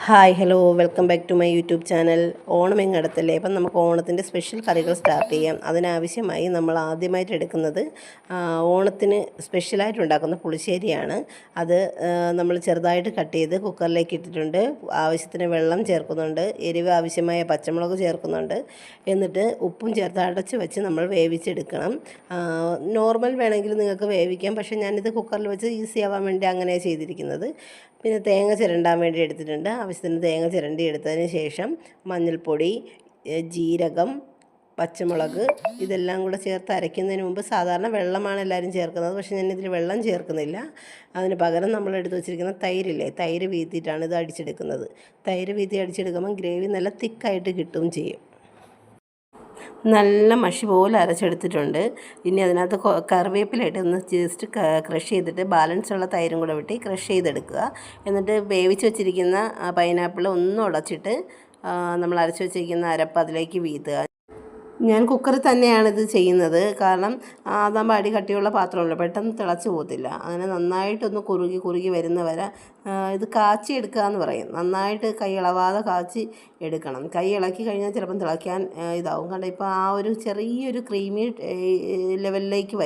Hi hello welcome back to my YouTube channel. Onam എങ്ങടുത്തല്ലേ, അപ്പം നമുക്ക് ഓണത്തിൻ്റെ സ്പെഷ്യൽ കറികൾ സ്റ്റാർട്ട് ചെയ്യാം. അതിനാവശ്യമായി നമ്മൾ ആദ്യമായിട്ട് എടുക്കുന്നത് ഓണത്തിന് സ്പെഷ്യലായിട്ട് ഉണ്ടാക്കുന്ന പുളിശ്ശേരിയാണ്. അത് നമ്മൾ ചെറുതായിട്ട് കട്ട് ചെയ്ത് കുക്കറിലേക്ക് ഇട്ടിട്ടുണ്ട്. ആവശ്യത്തിന് വെള്ളം ചേർക്കുന്നുണ്ട്, എരിവ് ആവശ്യമായ പച്ചമുളക് ചേർക്കുന്നുണ്ട്. എന്നിട്ട് ഉപ്പും ചേർത്ത് അടച്ച് വെച്ച് നമ്മൾ വേവിച്ചെടുക്കണം. നോർമൽ വേണമെങ്കിൽ നിങ്ങൾക്ക് വേവിക്കാം, പക്ഷേ ഞാനിത് കുക്കറിൽ വെച്ച് ഈസി ആവാൻ വേണ്ടി അങ്ങനെ ചെയ്തിരിക്കുന്നത്. പിന്നെ തേങ്ങ ചിരണ്ടാൻ വേണ്ടി എടുത്തിട്ടുണ്ട്. ആവശ്യത്തിന് തേങ്ങ ചിരണ്ടി എടുത്തതിന് ശേഷം മഞ്ഞൾപ്പൊടി, ജീരകം, പച്ചമുളക് ഇതെല്ലാം കൂടെ ചേർത്ത് അരയ്ക്കുന്നതിന് മുമ്പ് സാധാരണ വെള്ളമാണ് എല്ലാവരും ചേർക്കുന്നത്, പക്ഷേ ഞാനിതിൽ വെള്ളം ചേർക്കുന്നില്ല. അതിന് പകരം നമ്മൾ എടുത്ത് വെച്ചിരിക്കുന്ന തൈരില്ലേ, തൈര് വീത്തിയിട്ടാണ് ഇത് അടിച്ചെടുക്കുന്നത്. തൈര് വീത്തി അടിച്ചെടുക്കുമ്പോൾ ഗ്രേവി നല്ല തിക്കായിട്ട് കിട്ടുകയും ചെയ്യും. നല്ല മഷി പോലെ അരച്ചെടുത്തിട്ടുണ്ട്. ഇനി അതിനകത്ത് കറിവേപ്പിലയിട്ട് ഒന്ന് ജസ്റ്റ് ക്രഷ് ചെയ്തിട്ട് ബാലൻസ് ഉള്ള തൈരും കൂടെ വിട്ട് ക്രഷ് ചെയ്തെടുക്കുക. എന്നിട്ട് വേവിച്ച് വെച്ചിരിക്കുന്ന പൈനാപ്പിൾ ഒന്നും ഉടച്ചിട്ട് നമ്മൾ അരച്ച് വെച്ചിരിക്കുന്ന അരപ്പ് അതിലേക്ക് വീത്തുക. ഞാൻ കുക്കറിൽ തന്നെയാണ് ഇത് ചെയ്യുന്നത്, കാരണം അതാകുമ്പോൾ അടി കട്ടിയുള്ള പാത്രമല്ല, പെട്ടെന്ന് തിളച്ച് പോകത്തില്ല. അങ്ങനെ നന്നായിട്ടൊന്ന് കുറുകി വരുന്ന വരെ ഇത് കാച്ചി എടുക്കുക എന്ന് പറയും. നന്നായിട്ട് കൈ ഇളവാതെ കാച്ചി എടുക്കണം. കൈ ഇളക്കി കഴിഞ്ഞാൽ ചിലപ്പം തിളയ്ക്കാൻ ഇതാവും. കാരണം ഇപ്പോൾ ആ ഒരു ചെറിയൊരു ക്രീമി ലെവലിലേക്ക്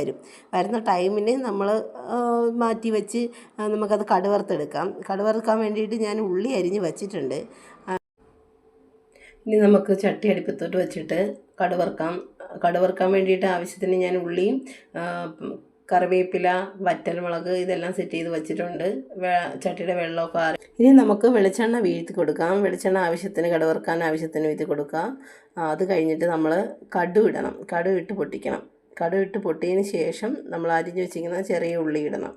വരുന്ന ടൈമിന് നമ്മൾ മാറ്റി വെച്ച് നമുക്കത് കടുവറുത്തെടുക്കാം. കടുവറുക്കാൻ വേണ്ടിയിട്ട് ഞാൻ ഉള്ളി അരിഞ്ഞ് വച്ചിട്ടുണ്ട്. ഇനി നമുക്ക് ചട്ടി അടുപ്പത്തോട്ട് വെച്ചിട്ട് കടുവറുക്കാൻ വേണ്ടിയിട്ട് ആവശ്യത്തിന് ഞാൻ ഉള്ളിയും കറിവേപ്പില, വറ്റൽമുളക് ഇതെല്ലാം സെറ്റ് ചെയ്ത് വെച്ചിട്ടുണ്ട്. ചട്ടിയുടെ വെള്ളമൊക്കെ ആറി ഇനി നമുക്ക് വെളിച്ചെണ്ണ വീഴ്ത്തി കൊടുക്കാം. വെളിച്ചെണ്ണ ആവശ്യത്തിന് കടുവറുക്കാൻ ആവശ്യത്തിന് വീഴ്ത്തി കൊടുക്കാം. അത് കഴിഞ്ഞിട്ട് നമ്മൾ കടുക് ഇട്ട് പൊട്ടിക്കണം. കടുക് ഇട്ട് പൊട്ടിയതിന് ശേഷം നമ്മൾ അരിഞ്ഞ് വെച്ചിരിക്കുന്ന ചെറിയ ഉള്ളി ഇടണം.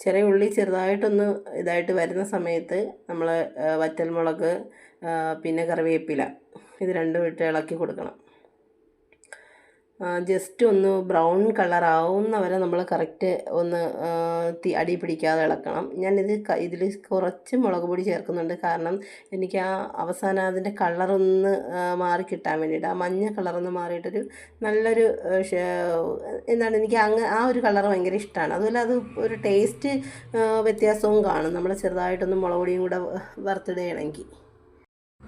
ചെറിയ ഉള്ളി ചെറുതായിട്ടൊന്ന് ഇതായിട്ട് വരുന്ന സമയത്ത് നമ്മൾ വറ്റൽമുളക്, പിന്നെ കറിവേപ്പില ഇത് രണ്ടും ഇട്ട് ഇളക്കി കൊടുക്കണം. ജസ്റ്റ് ഒന്ന് ബ്രൗൺ കളറാവുന്ന വരെ നമ്മൾ കറക്റ്റ് ഒന്ന് അടി പിടിക്കാതെ ഇളക്കണം. ഇതിൽ കുറച്ച് മുളക് പൊടി ചേർക്കുന്നുണ്ട്, കാരണം എനിക്ക് ആ അവസാനം അതിൻ്റെ കളറൊന്ന് മാറി കിട്ടാൻ വേണ്ടിയിട്ട്, ആ മഞ്ഞ കളറൊന്ന് മാറിയിട്ടൊരു നല്ലൊരു എനിക്ക് ആ ഒരു കളർ ഭയങ്കര ഇഷ്ടമാണ്. അതുപോലെ അത് ഒരു ടേസ്റ്റ് വ്യത്യാസവും കാണും നമ്മൾ ചെറുതായിട്ടൊന്ന് മുളക് പൊടിയും കൂടെ വറുത്തിടുകയാണെങ്കിൽ.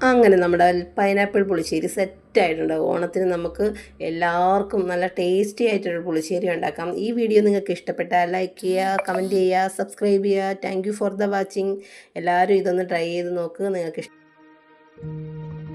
അങ്ങനെ നമ്മുടെ പൈനാപ്പിൾ പുളിശ്ശേരി സെറ്റായിട്ടുണ്ട്. ഓണത്തിന് നമുക്ക് എല്ലാവർക്കും നല്ല ടേസ്റ്റി ആയിട്ടൊരു പുളിശ്ശേരി ഉണ്ടാക്കാം. ഈ വീഡിയോ നിങ്ങൾക്ക് ഇഷ്ടപ്പെട്ടാൽ ലൈക്ക് ചെയ്യുക, കമൻറ്റ് ചെയ്യുക, സബ്സ്ക്രൈബ് ചെയ്യുക. Thank you for the watching. എല്ലാവരും ഇതൊന്ന് ട്രൈ ചെയ്ത് നോക്കുക. നിങ്ങൾക്ക് ഇഷ്ടം